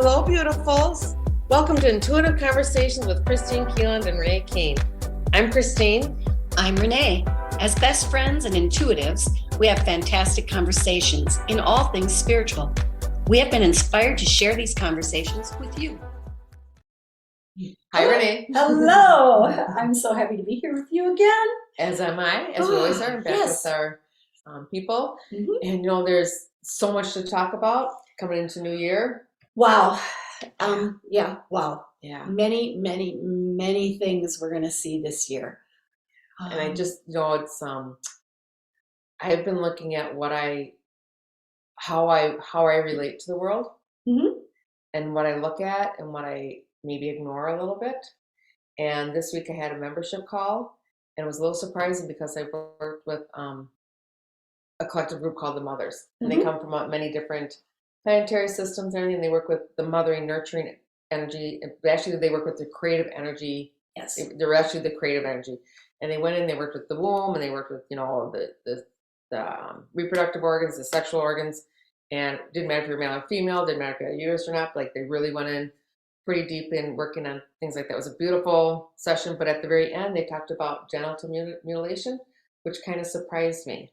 Hello, beautifuls. Welcome to Intuitive Conversations with Kristine Keeland and Renee Kane. I'm Kristine. I'm Renee. As best friends and intuitives, we have fantastic conversations in all things spiritual. We have been inspired to share these conversations with you. Hi, Renee. Hello. I'm so happy to be here with you again. As am I, as we always are, back Yes. with our people. Mhm. And you know, there's so much to talk about coming into New Year. Wow. Wow. Yeah. Many things we're going to see this year. And I just, it's, I've been looking at how I relate to the world, Mhm. and what I look at and what I maybe ignore a little bit. And this week I had a membership call, and it was a little surprising because I worked with a collective group called the Mothers, and they come from many different planetary systems and everything. They work with the mothering, nurturing energy. Actually, they work with the creative energy. Yes. They're actually the creative energy. And they went in, they worked with the womb, and they worked with, the reproductive organs, the sexual organs, and it didn't matter if you're male or female, didn't matter if you had a uterus or not. Like, they really went in pretty deep in working on things like that. It was a beautiful session, but at the very end, they talked about genital mutilation, which kind of surprised me.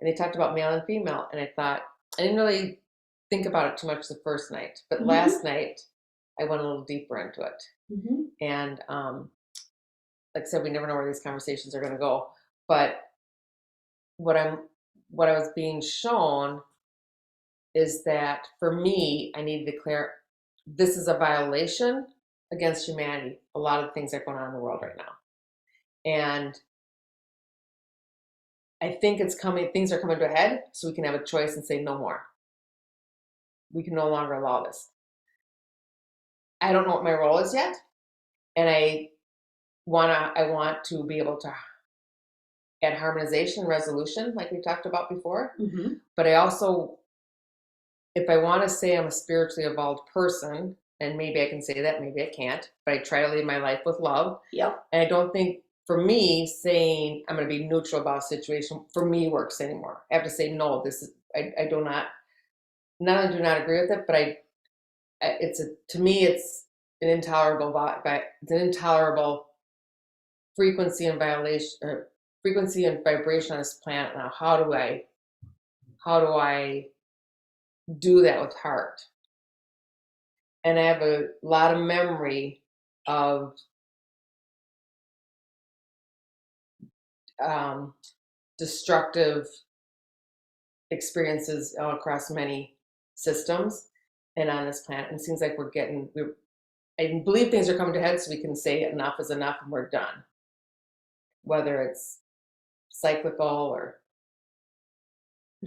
And they talked about male and female, and I thought, I didn't really think about it too much the first night, but last night I went a little deeper into it. And like I said, we never know where these conversations are going to go. But what I was being shown is that for me, I need to declare this is a violation against humanity. A lot of things are going on in the world right now, and I think it's coming. Things are coming to a head, so we can have a choice and say no more. We can no longer allow this. I don't know what my role is yet, and I want to be able to add harmonization and resolution, like we talked about before. But I also, if I want to say I'm a spiritually evolved person, and maybe I can say that, maybe I can't, but I try to live my life with love. Yep. And I don't think, for me, saying I'm going to be neutral about a situation, for me, works anymore. I have to say, no, this is, I do not only do not agree with it, but to me, it's an intolerable, it's an intolerable frequency and violation, or frequency and vibration on this planet now. How do I do that with heart? And I have a lot of memory of destructive experiences across many systems and on this planet. And it seems like I believe things are coming to head, so we can say enough is enough and we're done. Whether it's cyclical or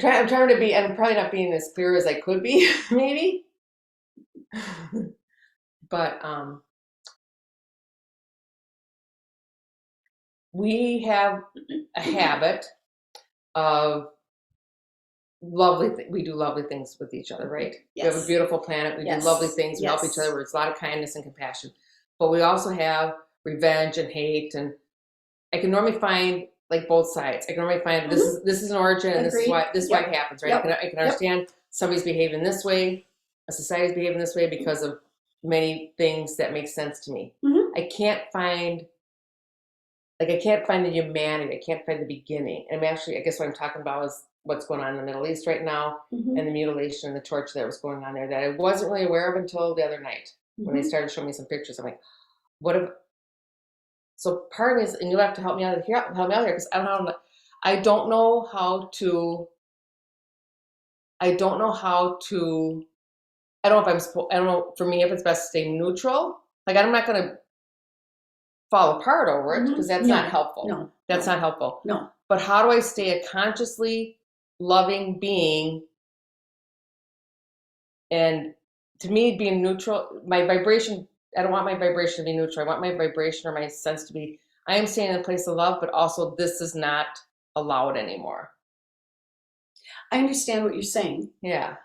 I'm trying to be, I'm probably not being as clear as I could be, maybe. But we have a habit of we do lovely things with each other, right? Yes. We have a beautiful planet. We do lovely things. We help each other. There's a lot of kindness and compassion. But we also have revenge and hate. And I can normally find like both sides. I can normally find this is an origin, and this is why it happens, right? I can understand somebody's behaving this way, a society's behaving this way because of many things that make sense to me. I can't find the humanity. I can't find the beginning. And I guess what I'm talking about is what's going on in the Middle East right now, and the mutilation and the torture that was going on there that I wasn't really aware of until the other night when they started showing me some pictures. I'm like, so part of me is, and you'll have to help me out here, because I don't know how to, I don't know for me if it's best to stay neutral. Like, I'm not going to fall apart over it, because that's not helpful. No. That's not helpful. No. But how do I stay a consciously loving being? And to me, being neutral, my vibration, I don't want my vibration to be neutral. I want my vibration or my sense to be, I am staying in a place of love, but also this is not allowed anymore. I understand what you're saying. Yeah.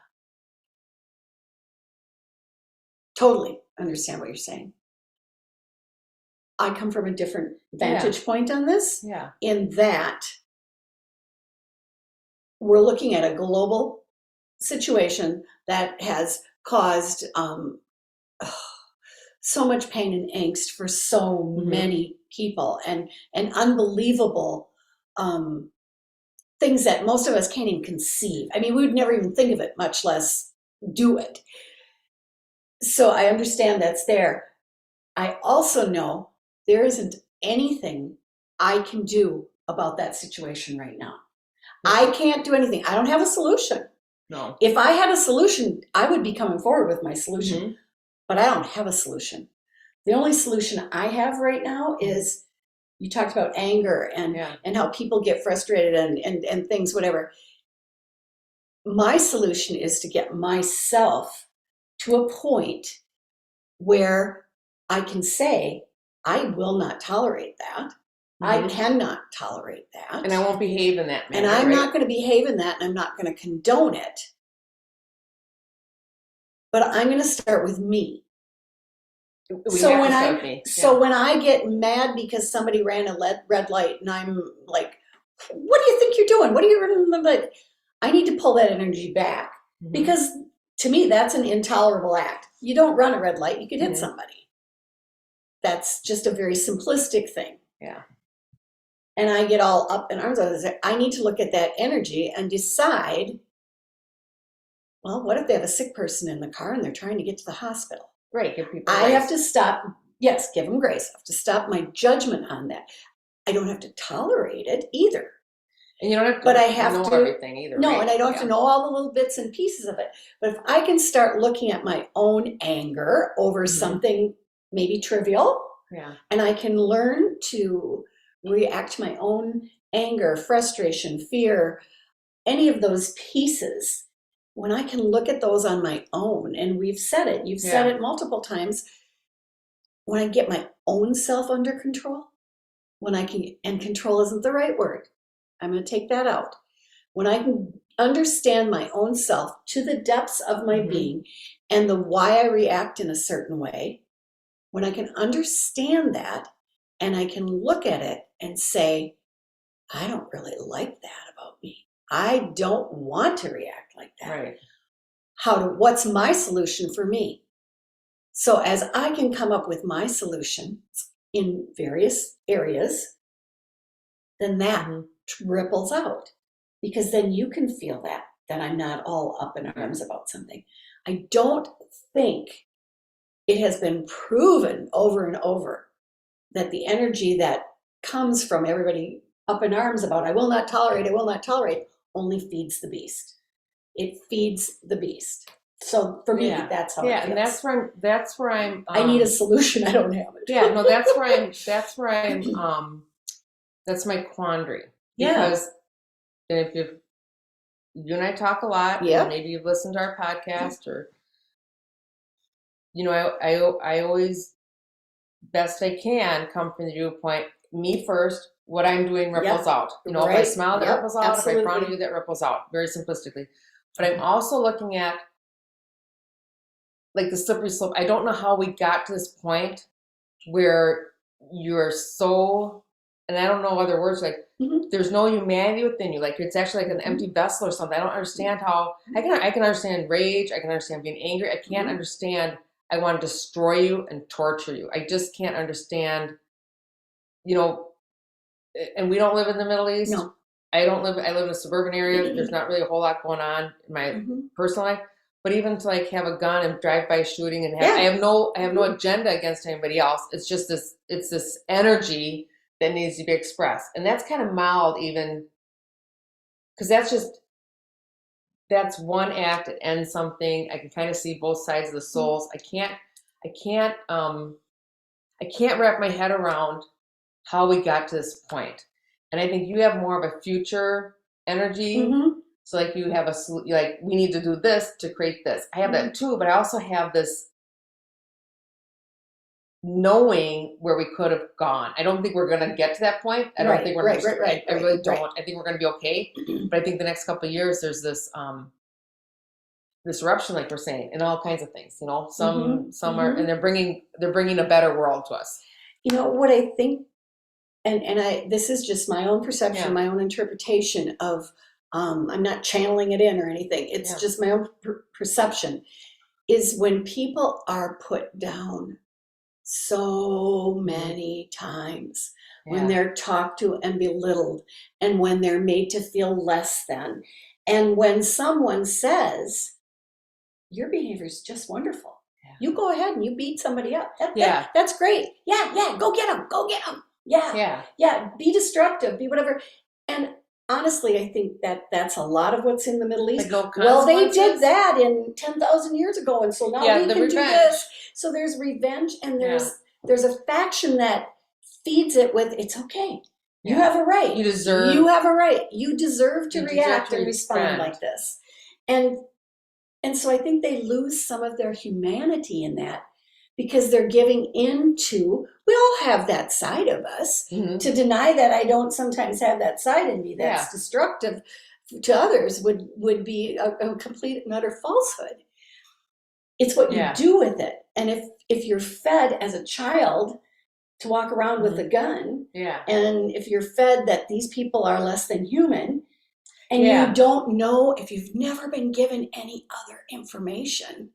Totally understand what you're saying. I come from a different vantage point on this. Yeah. In that we're looking at a global situation that has caused so much pain and angst for so many people, and unbelievable things that most of us can't even conceive. I mean, we would never even think of it, much less do it. So I understand that's there. I also know there isn't anything I can do about that situation right now. I can't do anything. I don't have a solution. No. If I had a solution, I would be coming forward with my solution, but I don't have a solution. The only solution I have right now is, you talked about anger and how people get frustrated and things, whatever. My solution is to get myself to a point where I can say, I will not tolerate that. I cannot tolerate that. And I won't behave in that manner. And I'm not going to behave in that, and I'm not going to condone it. But I'm going to start with me. So when I get mad because somebody ran a red light, and I'm like, what do you think you're doing? What are you running? Like, I need to pull that energy back, because to me, that's an intolerable act. You don't run a red light, you could hit somebody. That's just a very simplistic thing. Yeah. And I get all up in arms. I need to look at that energy and decide, well, what if they have a sick person in the car and they're trying to get to the hospital? Right, give people I grace. have to stop, yes, give them grace. I have to stop my judgment on that. I don't have to tolerate it either. And you don't have to know everything either. No, right? and I don't have to know all the little bits and pieces of it. But if I can start looking at my own anger over something maybe trivial, and I can learn to react to my own anger, frustration, fear, any of those pieces, when I can look at those on my own, and we've said it, you've said it multiple times, when I get my own self under control, when I can, and control isn't the right word, I'm going to take that out. When I can understand my own self to the depths of my being and the why I react in a certain way, when I can understand that and I can look at it and say, I don't really like that about me. I don't want to react like that. Right. What's my solution for me? So as I can come up with my solution in various areas, then that ripples out, because then you can feel that I'm not all up in arms about something. I don't think it has been proven over and over that the energy that comes from everybody up in arms about, I will not tolerate, only feeds the beast. It feeds the beast. So for me, that's how it feels. And that's where I'm I need a solution. I don't have it. That's my quandary. Because if you and I talk a lot, maybe you've listened to our podcast, or I always, best I can, come from the viewpoint, me first, what I'm doing ripples out. If I smile, that ripples out. Absolutely. If I frown at you, that ripples out, very simplistically. But I'm also looking at, like, the slippery slope. I don't know how we got to this point where you're so, and I don't know other words, like, there's no humanity within you. Like, it's actually like an empty vessel or something. I don't understand how, I can understand rage. I can understand being angry. I can't understand, I want to destroy you and torture you. I just can't understand, and we don't live in the Middle East. No. I live in a suburban area. There's not really a whole lot going on in my personal life. But even to, like, have a gun and drive by shooting and I have no agenda against anybody else. It's just this energy that needs to be expressed. And that's kind of mild, even, because that's one act that ends something. I can kind of see both sides of the souls. I can't wrap my head around how we got to this point. And I think you have more of a future energy. So, like, you have like, we need to do this to create this. I have that too, but I also have this knowing where we could have gone. I don't think we're going to get to that point. I don't think we're going to. I really don't. I think we're going to be okay. But I think the next couple of years, there's this disruption, like we're saying, in all kinds of things. Some are, and they're bringing a better world to us. What I think, and this is just my own perception, my own interpretation of. I'm not channeling it in or anything. It's just my own perception. is when people are put down so many times, when they're talked to and belittled, and when they're made to feel less than, and when someone says, your behavior is just wonderful. You go ahead and you beat somebody up. That's great. Yeah, go get them. Go get them. Yeah, be destructive, be whatever. And honestly, I think that that's a lot of what's in the Middle East. Well, they did that in 10,000 years ago, and so now we can do this. So there's revenge, and there's a faction that feeds it with, it's okay. You have a right. You have a right. You deserve to react and respond like this. And so I think they lose some of their humanity in that, because they're giving into, we all have that side of us. To deny that I don't sometimes have that side in me that's destructive to others would be a complete and utter falsehood. It's what you do with it. And if you're fed as a child to walk around with a gun, and if you're fed that these people are less than human, and you don't know, if you've never been given any other information,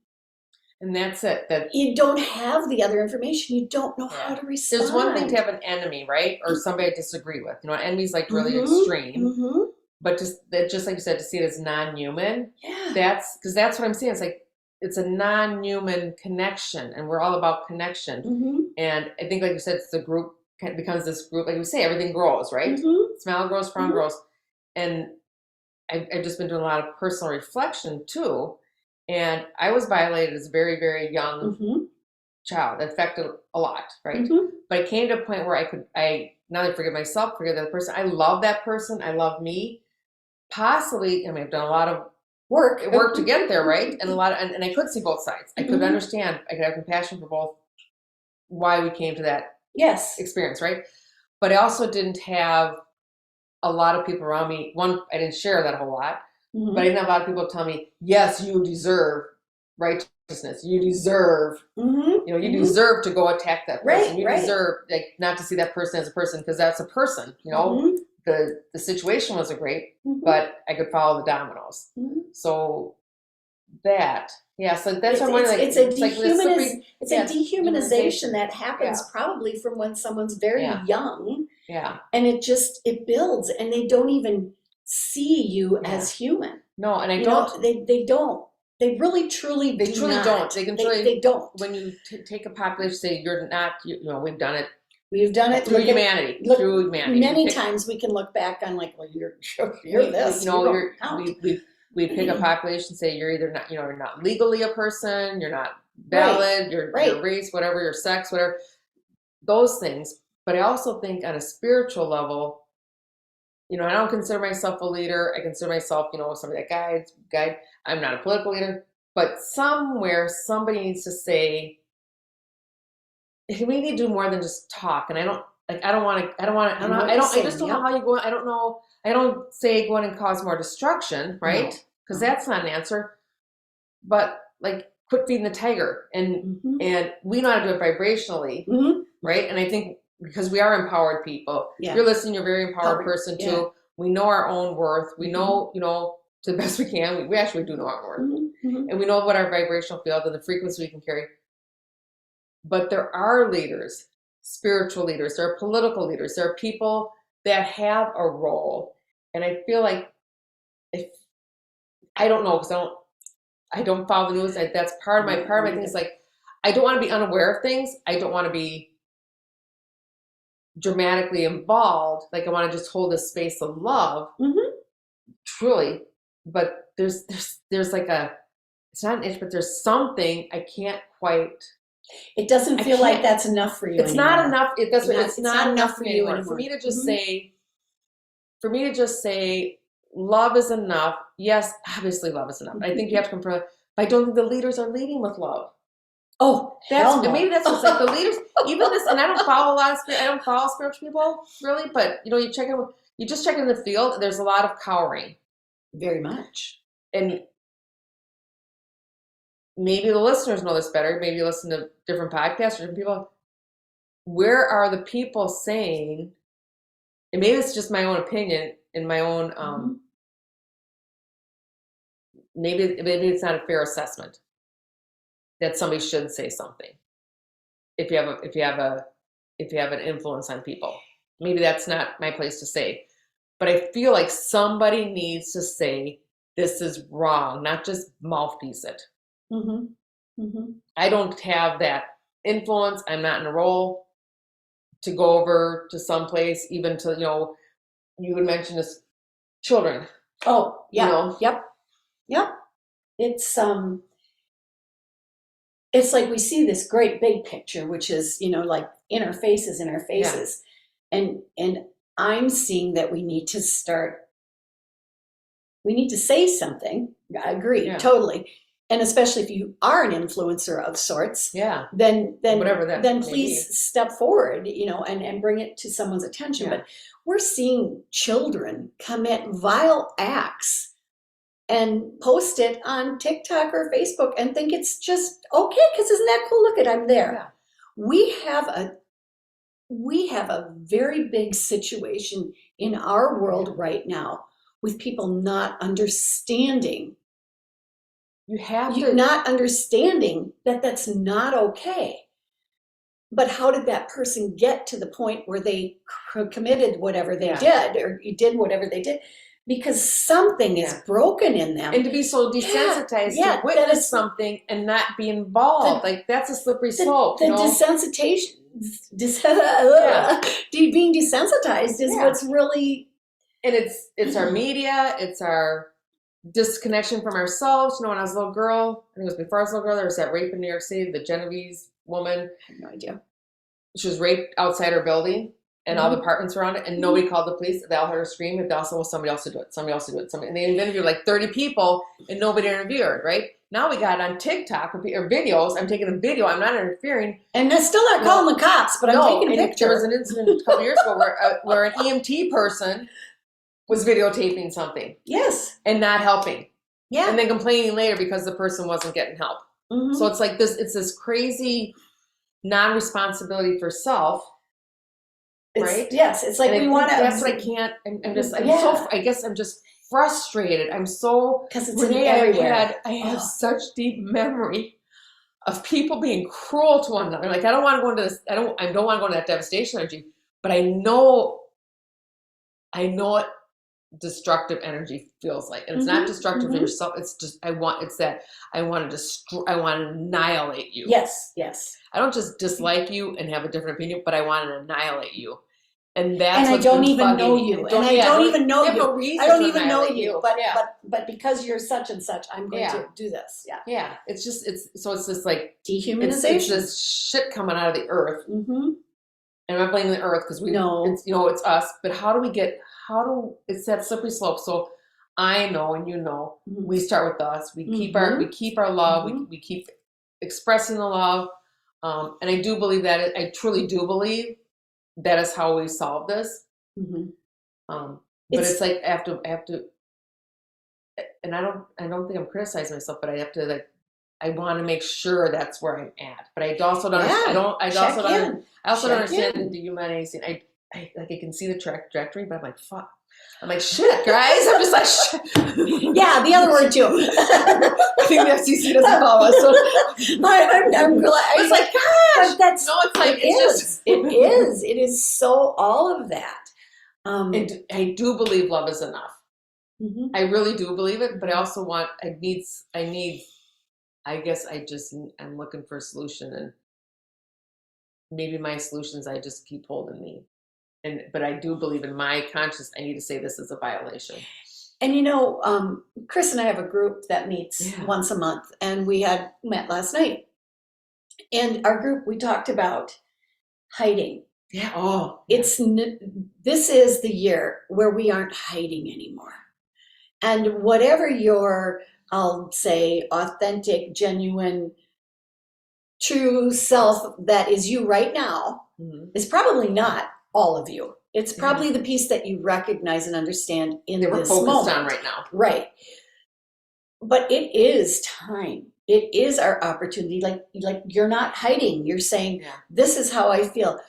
and that's it, that you don't have the other information, you don't know how to respond. There's one thing to have an enemy, right? Or somebody I disagree with. You know, enemy's like really extreme. But just like you said, to see it as non-human, that's what I'm saying. It's like, it's a non-human connection, and we're all about connection. And I think, like you said, it's the group becomes this group. Like we say, everything grows, right? Smell grows, frown grows. And I've just been doing a lot of personal reflection too. And I was violated as a very, very young child. It affected a lot, right? But I came to a point where I not only forgive myself, forgive the other person. I love that person. I love me. Possibly, I mean, I've done a lot of work to get there, right? And and I could see both sides. I could understand. I could have compassion for both, why we came to that experience, right? But I also didn't have a lot of people around me. One, I didn't share that a whole lot, but I didn't have a lot of people tell me, yes, you deserve righteousness. You deserve, you deserve to go attack that person. You deserve, like, not to see that person as a person, because that's a person, The situation wasn't great, but I could follow the dominoes. So that, so that's what I'm wondering. It's a dehumanization that happens probably from when someone's very young. And it builds, and they don't even see you as human. No, and they don't. They really, truly, they truly don't. They don't. When you take a population, say you're not, we've done it. We've done it through humanity. Through humanity. Many times we can look back on, like, well, you're this. We pick a population, say you're either not, you're not legally a person, you're not valid, your race, whatever, your sex, whatever, those things. But I also think on a spiritual level, I don't consider myself a leader. I consider myself, somebody that guide. I'm not a political leader, but somewhere somebody needs to say, we need to do more than just talk. And I just don't know how you go. I don't know. I don't say go in and cause more destruction, right? Because that's not an answer. But, like, quit feeding the tiger. And we know how to do it vibrationally, right? And I think because we are empowered people. If you're listening, you're a very empowered person too. We know our own worth. We know, to the best we can. We actually do know our worth. And we know what our vibrational field and the frequency we can carry. But there are leaders, spiritual leaders, there are political leaders, there are people that have a role. And I feel like, I don't know, because I don't follow the news. That's part of my thing is, like, I don't want to be unaware of things. I don't want to be dramatically involved. Like, I want to just hold a space of love, truly. But there's like it's not an itch, but there's something I can't quite. It doesn't feel like that's enough for you. It's anymore. not enough. It's not enough for you anymore. For me to just say, love is enough. Yes, obviously love is enough. I think you have to come from. But I don't think the leaders are leading with love. Oh, maybe that's what's like the leaders. Even this, and I don't follow spiritual people really, but you just check in the field. There's a lot of cowering. Very much. And maybe the listeners know this better. Maybe you listen to different podcasts or different people. Where are the people saying, and maybe it's just my own opinion and my own, maybe it's not a fair assessment. that somebody should say something. If you have an influence on people, maybe that's not my place to say, but I feel like somebody needs to say this is wrong, not just mouthpiece it. I don't have that influence. I'm not in a role to go over to some place, even to, you would mention this children. Oh, yeah. Yep. It's like we see this great big picture, which is, like in our faces. And I'm seeing that we need to say something. I agree, totally. And especially if you are an influencer of sorts, then whatever that then please step forward, and bring it to someone's attention. But we're seeing children commit vile acts and post it on TikTok or Facebook and think it's just okay because isn't that cool? Look at, I'm there. Yeah. We have a very big situation in our world right now with people not understanding. Not understanding that that's not okay. But how did that person get to the point where they committed whatever they did, or did whatever they did? Because something is broken in them. And to be so desensitized to witness something and not be involved, that's a slippery slope. The desensitization, being desensitized is what's really... And it's our media, it's our disconnection from ourselves. When I was a little girl, I think it was before I was a little girl, there was that rape in New York City, the Genovese woman. I have no idea. She was raped outside her building, and all the apartments were around it, and nobody called the police. They all heard her scream, and they also, somebody else to do it, and they interviewed like 30 people, and nobody interviewed her, right? Now we got it on TikTok or videos. I'm taking a video. I'm not interfering. And they're still not calling the cops, but I'm taking a picture. There was an incident a couple years ago where an EMT person was videotaping something. Yes. And not helping. Yeah. And then complaining later because the person wasn't getting help. So it's like it's this crazy non-responsibility for self. Right? Yes. It's like we want to. That's what I can't. I guess I'm just frustrated. I'm so. Because it's everywhere. I have such deep memory of people being cruel to one another. Like, I don't want to go into this. I don't want to go into that devastation energy, but I know what destructive energy feels like, and it's not destructive for yourself. It's just I want to destroy. I want to annihilate you. Yes. I don't just dislike you and have a different opinion, but I want to annihilate you. And I don't even know you. And I don't even know you. I don't even know you. But because you're such and such, I'm going to do this. Yeah. Yeah. It's this like dehumanization. It's this shit coming out of the earth. And I'm not blaming the earth because we know it's us. But it's that slippery slope. So I know, and we start with us. We keep our love. We keep expressing the love. And I do believe that I truly do believe that is how we solve this. But it's like I have to, and I don't think I'm criticizing myself, but I have to I want to make sure that's where I'm at. But I also don't. I also don't understand the humanity. I can see the trajectory, but I'm like, fuck. I'm like, shit, guys. I'm just like, shit. Yeah, the other word too. I think the FCC doesn't follow us. So I'm glad. It's like, gosh. That's, no, it's like, it is so all of that. And I do believe love is enough. I really do believe it, but I also want, I guess I'm looking for a solution, and maybe my solutions I just keep holding me. But I do believe in my conscience, I need to say this is a violation. And Chris and I have a group that meets once a month, and we had met last night. And our group, we talked about hiding. Yeah. Oh. This is the year where we aren't hiding anymore. And whatever your, I'll say, authentic, genuine, true self that is you right now is probably not all of you. It's probably the piece that you recognize and understand in this moment. We're focused on right now. Right. But it is time. It is our opportunity. Like you're not hiding. You're saying, this is how I feel.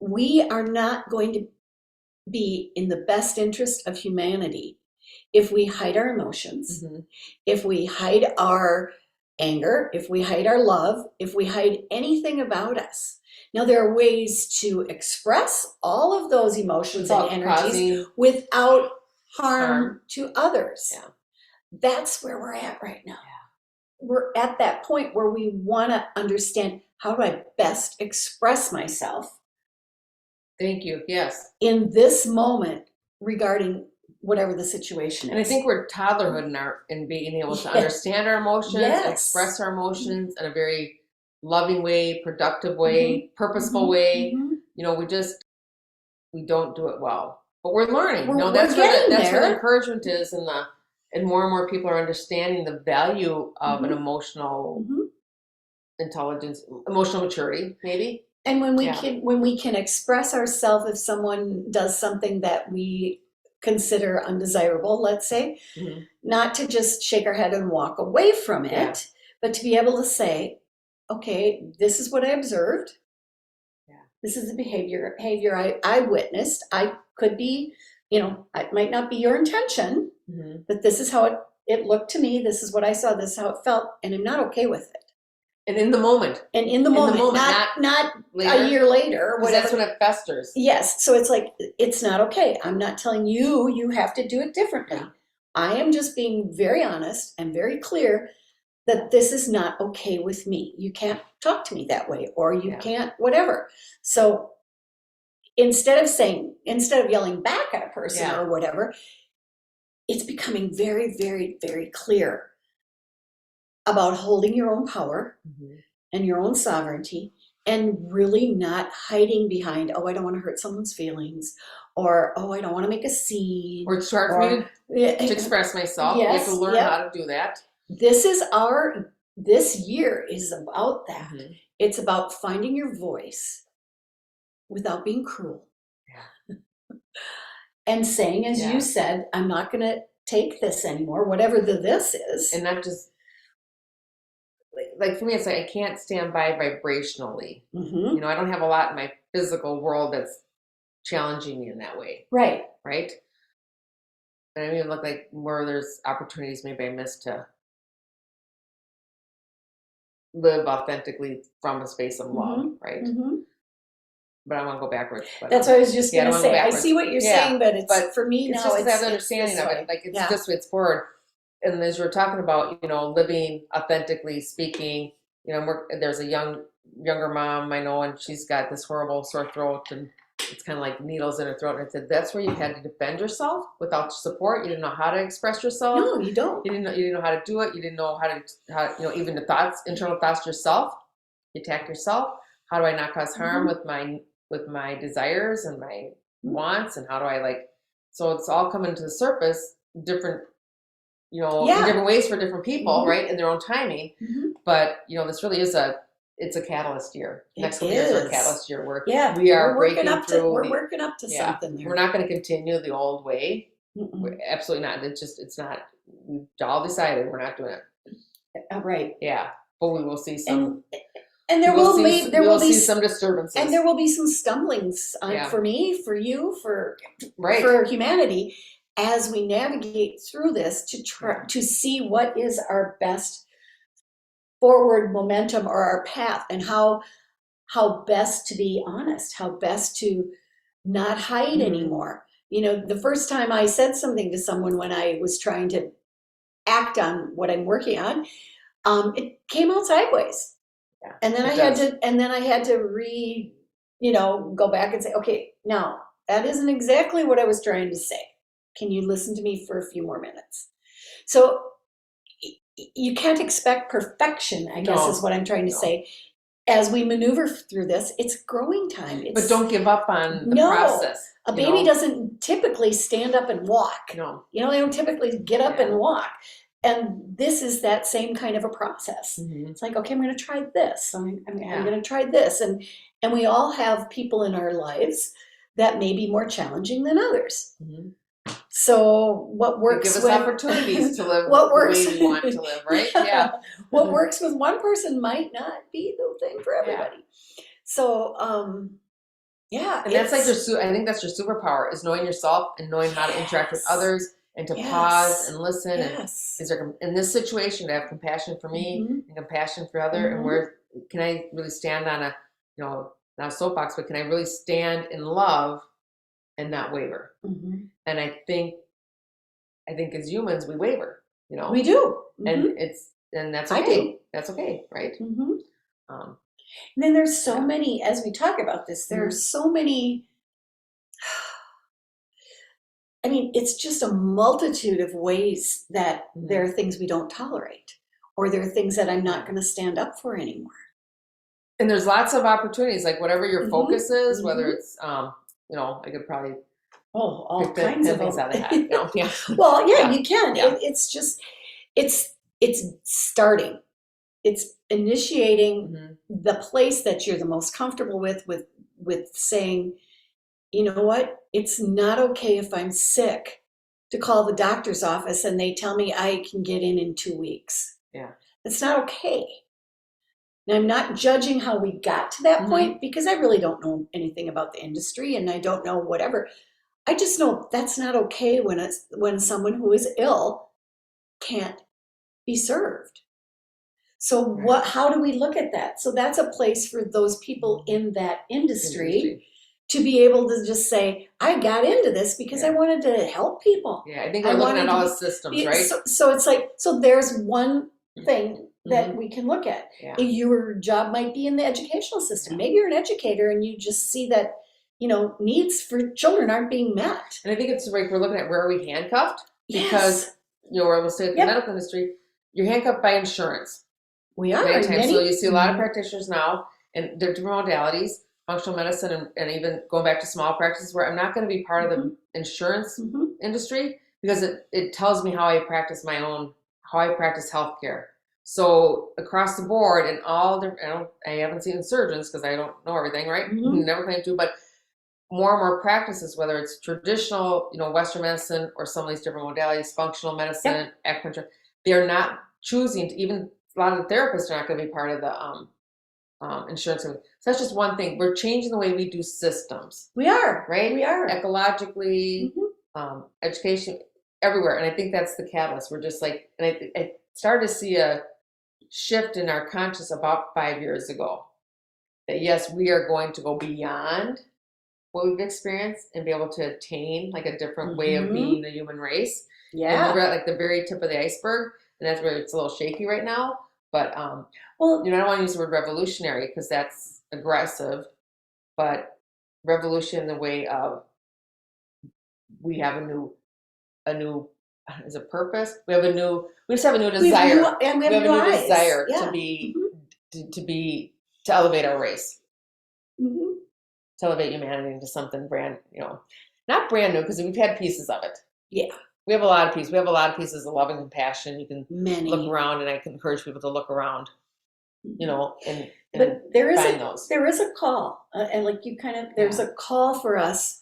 We are not going to be in the best interest of humanity if we hide our emotions, if we hide our anger, if we hide our love, if we hide anything about us. Now, there are ways to express all of those emotions and energies without harm to others. Yeah. That's where we're at right now. We're at that point where we want to understand, how do I best express myself? Thank you. Yes. In this moment regarding whatever the situation is. And I think we're toddlerhood in being able to understand our emotions, express our emotions in a very loving way, productive way, purposeful way. You know, we don't do it well, but we're learning. That's where the encouragement is, and more people are understanding the value of an emotional intelligence, emotional maturity, maybe. And when we can express ourselves, if someone does something that we consider undesirable, let's say, not to just shake our head and walk away from it, but to be able to say, okay, this is what I observed. This is the behavior I witnessed. I could be, it might not be your intention, but this is how it looked to me. This is what I saw. This is how it felt. And I'm not okay with it. And in the moment. Not later, a year later or whatever. That's when it festers. Yes. So it's like, it's not okay. I'm not telling you have to do it differently. Yeah. I am just being very honest and very clear that this is not okay with me. You can't talk to me that way, or you can't whatever. So instead of yelling back at a person or whatever, it's becoming very, very, very clear about holding your own power and your own sovereignty, and really not hiding behind, oh, I don't want to hurt someone's feelings, or, oh, I don't want to make a scene. Or it's hard for me to express myself. You have to learn how to do that. This year is about that. It's about finding your voice without being cruel. And saying, as you said, I'm not going to take this anymore, whatever this is. And not just, like for me, it's like I can't stand by vibrationally. I don't have a lot in my physical world that's challenging me in that way. Right. And I even look like where there's opportunities maybe I missed to live authentically from a space of love, right? But I want to go backwards. That's what I was just going to say. I see what you're saying, but for me now, it's just an understanding of it. Like it's this way, it's forward. And as we're talking about, living authentically, speaking, there's a younger mom I know, and she's got this horrible sore throat, and it's kind of like needles in her throat. And I said, that's where you had to defend yourself without support. You didn't know how to express yourself. No, you don't. You didn't know how to do it. You didn't know how even the internal thoughts yourself. You attack yourself. How do I not cause harm with my desires and my wants, and how do I so it's all coming to the surface, different, in different ways for different people, right? In their own timing. But, this really is it's a catalyst year. Next couple years are a catalyst year where we are breaking through. We're working up to something there. We're not going to continue the old way. Absolutely not. It's not, we've all decided we're not doing it. Right. Yeah. But we will see some. And there will be some disturbances, and there will be some stumblings for me, for you, for humanity, as we navigate through this to try to see what is our best forward momentum or our path, and how best to be honest, how best to not hide anymore. The first time I said something to someone when I was trying to act on what I'm working on, it came out sideways. And then I had to go back and say, okay, now that isn't exactly what I was trying to say. Can you listen to me for a few more minutes? So you can't expect perfection, I guess is what I'm trying to say. As we maneuver through this, it's growing time. But don't give up on the process. A baby doesn't typically stand up and walk. No. They don't typically get up and walk. And this is that same kind of a process. It's like, okay, I'm going to try this. I'm going to try this. And we all have people in our lives that may be more challenging than others. So what works give us opportunities to live the way we want to live, right? Yeah. What works with one person might not be the thing for everybody. So, and that's I think that's your superpower, is knowing yourself and knowing how to interact with others and to pause Yes. and listen. And Yes. is there, in this situation, to have compassion for me and compassion for other, and where can I really stand on a, not a soapbox, but can I really stand in love and not waver? And I think as humans, we waver, We do. and that's okay. I do. That's okay, right? And then there's so many, as we talk about this, there's so many, I mean, it's just a multitude of ways that there are things we don't tolerate, or there are things that I'm not going to stand up for anymore. And there's lots of opportunities, like whatever your focus is, whether it's, I could probably all kinds of things out of that. Well, you can. Yeah. It's just, it's starting. It's initiating the place that you're the most comfortable with saying, you know what? It's not okay if I'm sick to call the doctor's office and they tell me I can get in 2 weeks. Yeah. It's not okay. Now, I'm not judging how we got to that point, because I really don't know anything about the industry, and I don't know whatever. I just know that's not okay when someone who is ill can't be served. So how do we look at that? So that's a place for those people in that industry to be able to just say, I got into this because I wanted to help people. Yeah, I think we're looking at all the systems, right? So it's like, so there's one thing that we can look at. Yeah. Your job might be in the educational system. Maybe you're an educator and you just see that, needs for children aren't being met. And I think it's like we're looking at, where are we handcuffed? Because, we'll say at the medical industry, you're handcuffed by insurance. We are. So you see a lot of practitioners now in different modalities, functional medicine, and even going back to small practices, where I'm not going to be part of the insurance industry, because it tells me how I practice healthcare. So across the board, and I haven't seen surgeons because I don't know everything, right? Never claim to, but more and more practices, whether it's traditional, Western medicine, or some of these different modalities, functional medicine, acupuncture, they're not choosing to, even a lot of the therapists are not going to be part of the insurance. So that's just one thing. We're changing the way we do systems. We are. Right? We are. Ecologically, education, everywhere. And I think that's the catalyst. We're just like, and I started to see a shift in our conscious about 5 years ago. That yes, we are going to go beyond what we've experienced and be able to attain like a different way of being the human race. Yeah. And we're at like the very tip of the iceberg, and that's where it's a little shaky right now. But I don't want to use the word revolutionary because that's aggressive, but revolution in the way of we have a new is a purpose. We just have a new desire. We have a new desire to elevate our race. To elevate humanity into something not brand new, because we've had pieces of it. Yeah. We have a lot of pieces. We have a lot of pieces of love and compassion. You can look around, and I can encourage people to look around, and but find those. There is a call, and like there's a call for us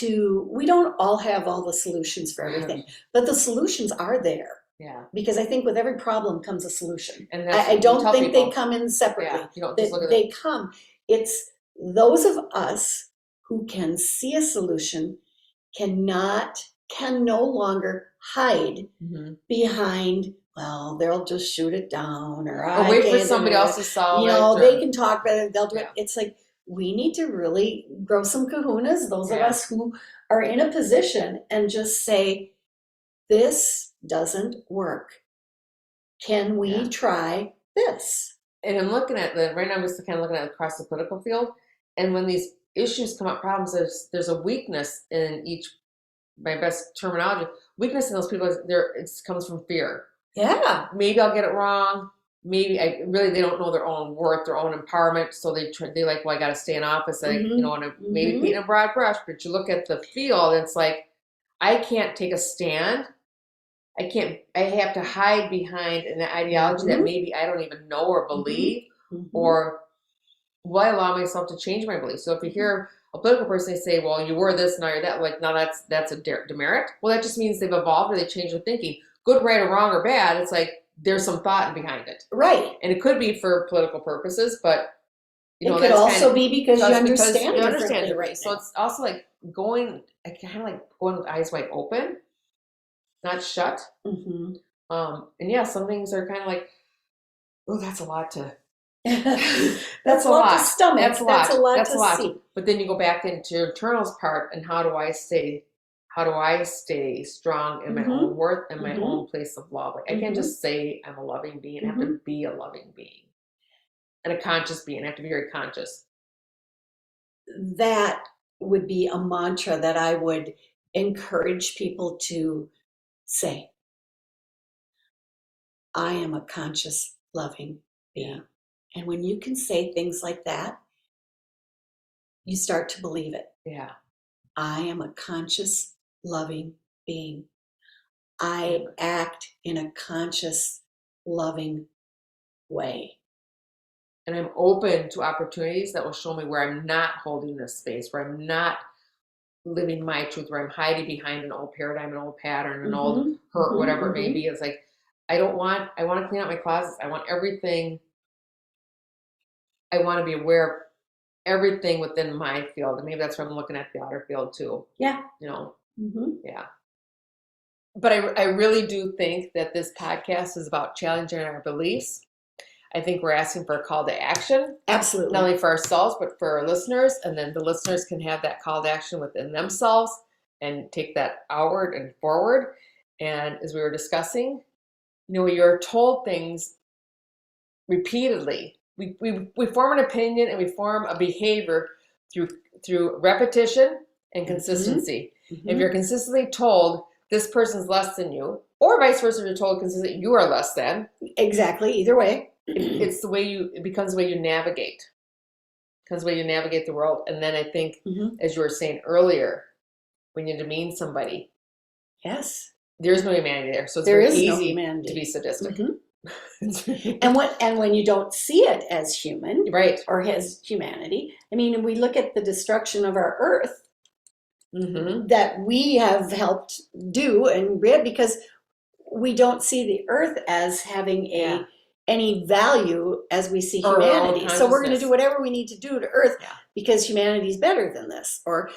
we don't all have all the solutions for everything, but the solutions are there. Yeah. Because I think with every problem comes a solution. And I don't think they come in separately. Yeah, you don't just look at they come. It's those of us who can see a solution can no longer hide behind, well, they'll just shoot it down, or wait for somebody else to solve it. They can talk, but they'll do it. It's like, we need to really grow some kahunas, those of us who are in a position, and just say, this doesn't work. Can we try this? And I'm looking at right now, I'm just kind of looking at across the political field. And when these issues come up, problems, there's a weakness in each, my best terminology, weakness in those people, it comes from fear. Yeah. Maybe I'll get it wrong. Maybe they don't know their own worth, their own empowerment. So they like, well, I got to stay in office. And maybe paint a broad brush, but you look at the field, it's like, I can't take a stand. I have to hide behind an ideology that maybe I don't even know or believe, or will I allow myself to change my beliefs? So if you hear a political person, they say, well, you were this, now you're that, like, now that's a demerit. Well, that just means they've evolved or they changed their thinking. Good, right, or wrong, or bad, it's like there's some thought behind it. Right. And it could be for political purposes, but it could also be because you understand it. Right. So it's also like going with eyes wide open not shut. Mm-hmm. And yeah, some things are kind of like, oh, that's a lot to. That's a lot to stomach. That's a lot. That's a lot That's to a lot. see. But then you go back into your internals part, and how do I stay strong in my Mm-hmm. own worth and my Mm-hmm. own place of love? Like, I can't Mm-hmm. just say I'm a loving being. I have Mm-hmm. to be a loving being and a conscious being. I have to be very conscious. That would be a mantra that I would encourage people to say. I am a conscious, loving being. And when you can say things like that, you start to believe it. Yeah. I am a conscious, loving being. I act in a conscious, loving way. And I'm open to opportunities that will show me where I'm not holding this space, where I'm not living my truth, where I'm hiding behind an old paradigm, an old pattern, an old hurt, whatever it may be. It's like, I want to clean out my closets. I want everything. I want to be aware of everything within my field. And maybe that's why I'm looking at the outer field too. Yeah. You know? Mm-hmm. Yeah. But I really do think that this podcast is about challenging our beliefs. I think we're asking for a call to action. Absolutely. Not only for ourselves, but for our listeners. And then the listeners can have that call to action within themselves and take that outward and forward. And as we were discussing, you're told things repeatedly. We form an opinion and we form a behavior through repetition and consistency. Mm-hmm. If you're consistently told this person's less than you, or vice versa, you're told consistently you are less than. Exactly. Either way. It becomes the way you navigate. It becomes the way you navigate the world. And then I think, as you were saying earlier, when you demean somebody, yes, there's no humanity there. So it's there very is easy no to be sadistic. Mm-hmm. and when you don't see it as human, right, or as humanity, I mean, we look at the destruction of our earth that we have helped do, and because we don't see the earth as having any value as we see humanity. So we're going to do whatever we need to do to earth because humanity is better than this, or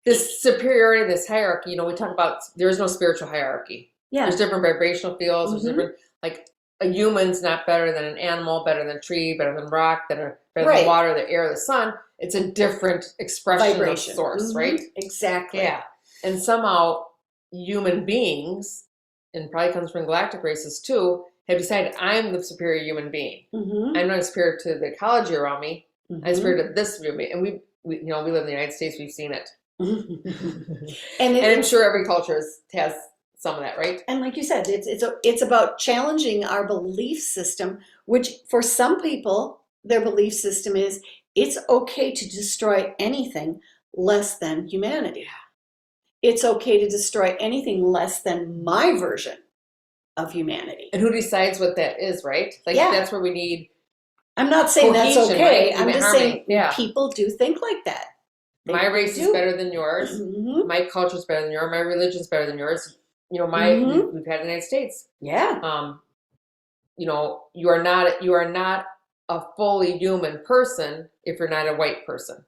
this superiority, this hierarchy. We talk about there is no spiritual hierarchy. Yeah, there's different vibrational fields. There's different, like, a human's not better than an animal, better than a tree, better than rock, better than water, the air, the sun. It's a different expression of source, right? Exactly. Yeah, and somehow human beings, and probably comes from galactic races too, have decided I'm the superior human being. I'm not superior to the ecology around me. I'm superior to this human being. And we live in the United States. We've seen it, and I'm sure every culture has some of that, right? And like you said, it's about challenging our belief system, which for some people, their belief system is it's okay to destroy anything less than humanity. It's okay to destroy anything less than my version of humanity. And who decides what that is, right? Like, that's where we need. I'm not saying that's okay. Right? I'm just saying people do think like that. My race is better than yours. My culture is better than yours. My religion is better than yours. We've had in the United States. Yeah. You are not a fully human person if you're not a white person.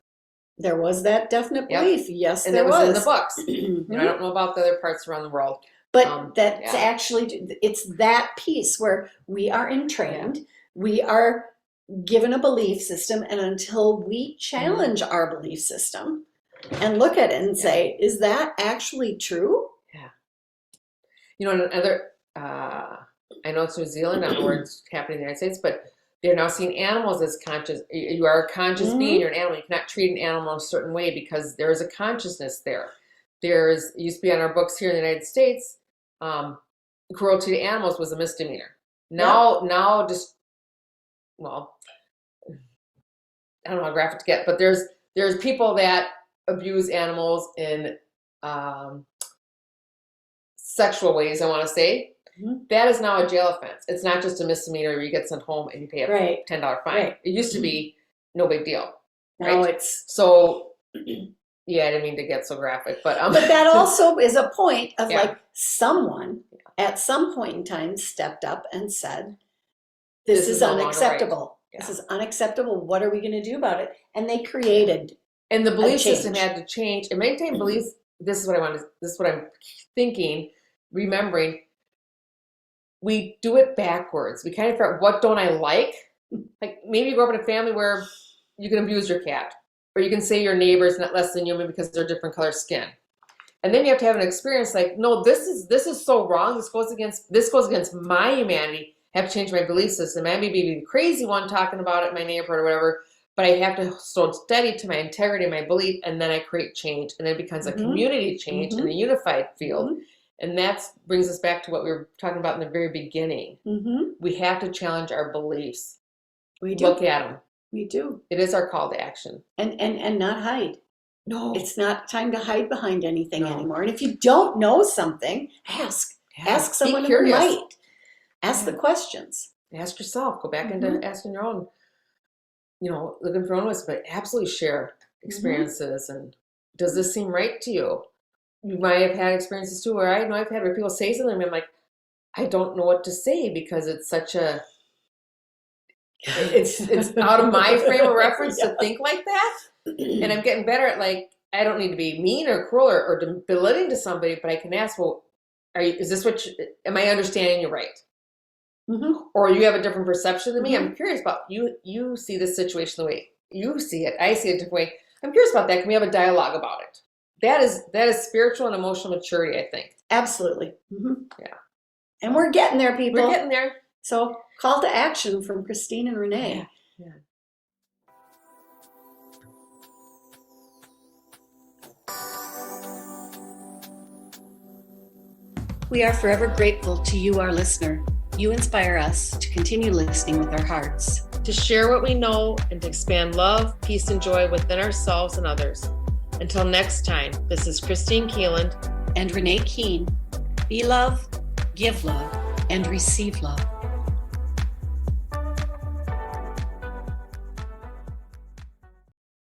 There was that definite belief. Yes, and there was. In the books. I don't know about the other parts around the world. But that's actually, it's that piece where we are entrained. We are given a belief system. And until we challenge our belief system and look at it and say, is that actually true? Yeah. Another, I know it's New Zealand, I don't know where it's happening in the United States, but they're now seeing animals as conscious. You are a conscious being, you're an animal. You cannot treat an animal a certain way because there is a consciousness there. It used to be on our books here in the United States, cruelty to animals was a misdemeanor. Now just, well, I don't know how graphic to get, but there's people that abuse animals in sexual ways, I want to say. That is now a jail offense. It's not just a misdemeanor where you get sent home and you pay a $10 fine. Right. It used to be no big deal. Now it's so. Yeah, I didn't mean to get so graphic, but that also is a point of like someone at some point in time stepped up and said, "This is unacceptable. Right. This is unacceptable. What are we going to do about it?" And they created, and the belief system had to change and maintain beliefs. This is what I wanted. This is what I'm thinking. remembering we do it backwards. We kind of figure out, what don't I like? Like maybe you grow up in a family where you can abuse your cat, or you can say your neighbor's not less than human because they're different color skin. And then you have to have an experience like, no, this is so wrong. This goes against my humanity. I have to change my belief system. I may be the crazy one talking about it in my neighborhood or whatever, but I have to hold steady to my integrity and my belief, and then I create change. And then it becomes a community change in a unified field. And that brings us back to what we were talking about in the very beginning. We have to challenge our beliefs. We do. Look at them. We do. It is our call to action. And not hide. No. It's not time to hide behind anything anymore. And if you don't know something, ask. Yeah. Ask someone who might. Ask the questions. Ask yourself. Go back into asking your own, looking for your own wisdom, but absolutely share experiences. And does this seem right to you? You might have had experiences too where I've had where people say something and I'm like, I don't know what to say because it's such a, it's out of my frame of reference to think like that. And I'm getting better at I don't need to be mean or cruel or belittling to somebody, but I can ask, well, am I understanding you right? Or you have a different perception than me? I'm curious about you see this situation the way you see it. I see it a different way. I'm curious about that. Can we have a dialogue about it? That is spiritual and emotional maturity, I think. Absolutely. Yeah. And we're getting there, people. We're getting there. So call to action from Kristine and Renee. Yeah. We are forever grateful to you, our listener. You inspire us to continue listening with our hearts. To share what we know and to expand love, peace, and joy within ourselves and others. Until next time, this is Kristine Keeland and Renee Keene. Be love, give love, and receive love.